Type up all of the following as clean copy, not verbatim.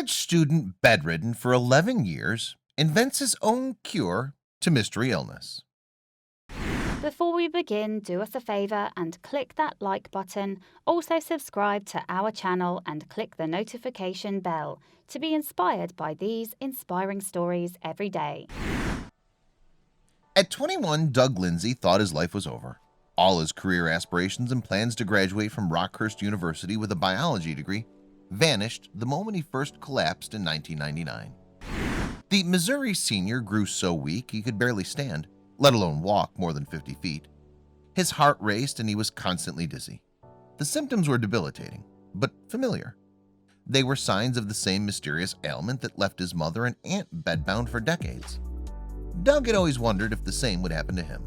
college student bedridden for 11 years invents his own cure to mystery illness. Before we begin, do us a favor and click that like button. Also subscribe to our channel and click the notification bell to be inspired by these inspiring stories every day. At 21, Doug Lindsay thought his life was over. All his career aspirations and plans to graduate from Rockhurst University with a biology degree vanished the moment he first collapsed in 1999. The Missouri senior grew so weak he could barely stand, let alone walk more than 50 feet. His heart raced and he was constantly dizzy. The symptoms were debilitating, but familiar. They were signs of the same mysterious ailment that left his mother and aunt bedbound for decades. Doug had always wondered if the same would happen to him.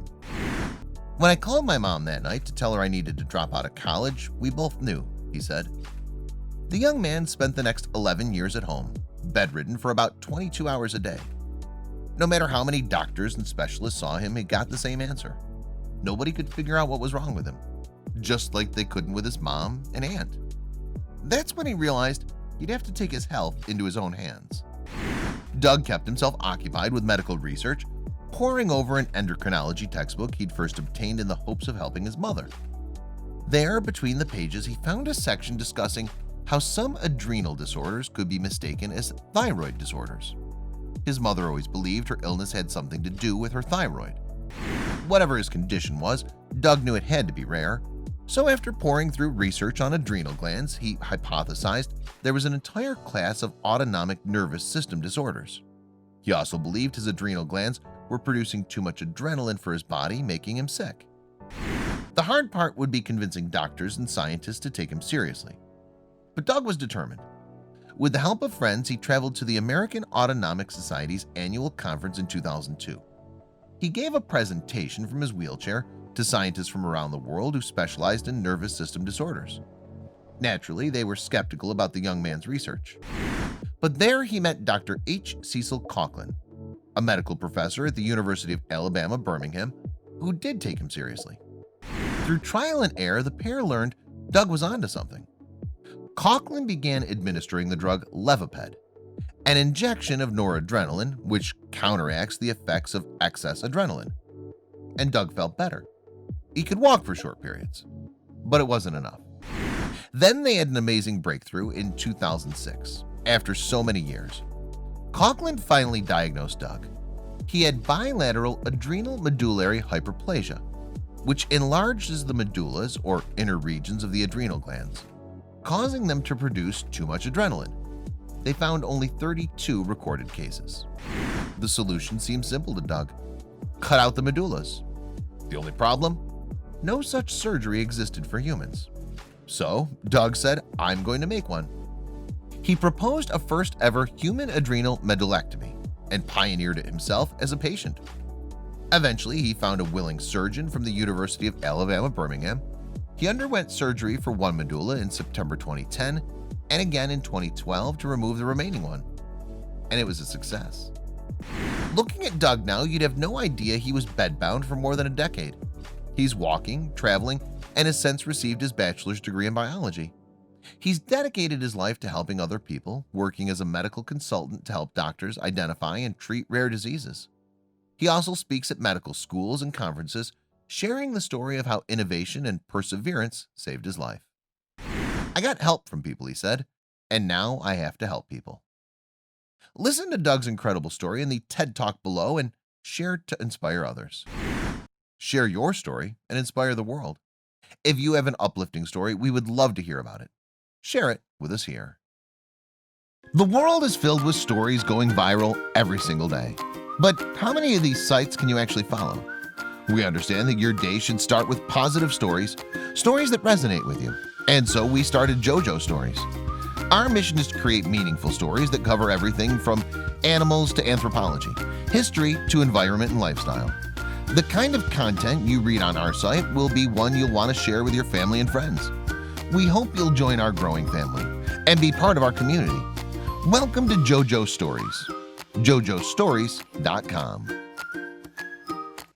When I called my mom that night to tell her I needed to drop out of college, we both knew, he said. The young man spent the next 11 years at home, bedridden for about 22 hours a day. No matter how many doctors and specialists saw him, he got the same answer. Nobody could figure out what was wrong with him, just like they couldn't with his mom and aunt. That's when he realized he'd have to take his health into his own hands. Doug kept himself occupied with medical research, poring over an endocrinology textbook he'd first obtained in the hopes of helping his mother. There, between the pages, he found a section discussing how some adrenal disorders could be mistaken as thyroid disorders. His mother always believed her illness had something to do with her thyroid. Whatever his condition was, Doug knew it had to be rare. So after poring through research on adrenal glands, he hypothesized there was an entire class of autonomic nervous system disorders. He also believed his adrenal glands were producing too much adrenaline for his body, making him sick. The hard part would be convincing doctors and scientists to take him seriously. But Doug was determined. With the help of friends, he traveled to the American Autonomic Society's annual conference in 2002. He gave a presentation from his wheelchair to scientists from around the world who specialized in nervous system disorders. Naturally, they were skeptical about the young man's research. But there he met Dr. H. Cecil Coughlin, a medical professor at the University of Alabama, Birmingham, who did take him seriously. Through trial and error, the pair learned Doug was onto something. Coughlin began administering the drug Leviped, an injection of noradrenaline which counteracts the effects of excess adrenaline. And Doug felt better. He could walk for short periods, but it wasn't enough. Then they had an amazing breakthrough in 2006. After so many years, Coughlin finally diagnosed Doug. He had bilateral adrenal medullary hyperplasia, which enlarges the medullas or inner regions of the adrenal glands, causing them to produce too much adrenaline. They found only 32 recorded cases. The solution seemed simple to Doug. Cut out the medullas. The only problem? No such surgery existed for humans. So Doug said, I'm going to make one. He proposed a first ever human adrenal medullectomy and pioneered it himself as a patient. Eventually, he found a willing surgeon from the University of Alabama, Birmingham. He underwent surgery for one medulla in September 2010 and again in 2012 to remove the remaining one. And it was a success. Looking at Doug now, you'd have no idea he was bedbound for more than a decade. He's walking, traveling, and has since received his bachelor's degree in biology. He's dedicated his life to helping other people, working as a medical consultant to help doctors identify and treat rare diseases. He also speaks at medical schools and conferences, sharing the story of how innovation and perseverance saved his life. I got help from people, he said, and now I have to help people. Listen to Doug's incredible story in the TED Talk below and share to inspire others. Share your story and inspire the world. If you have an uplifting story, we would love to hear about it. Share it with us here. The world is filled with stories going viral every single day. But how many of these sites can you actually follow? We understand that your day should start with positive stories, stories that resonate with you. And so we started JoJo Stories. Our mission is to create meaningful stories that cover everything from animals to anthropology, history to environment and lifestyle. The kind of content you read on our site will be one you'll want to share with your family and friends. We hope you'll join our growing family and be part of our community. Welcome to JoJo Stories. JoJoStories.com.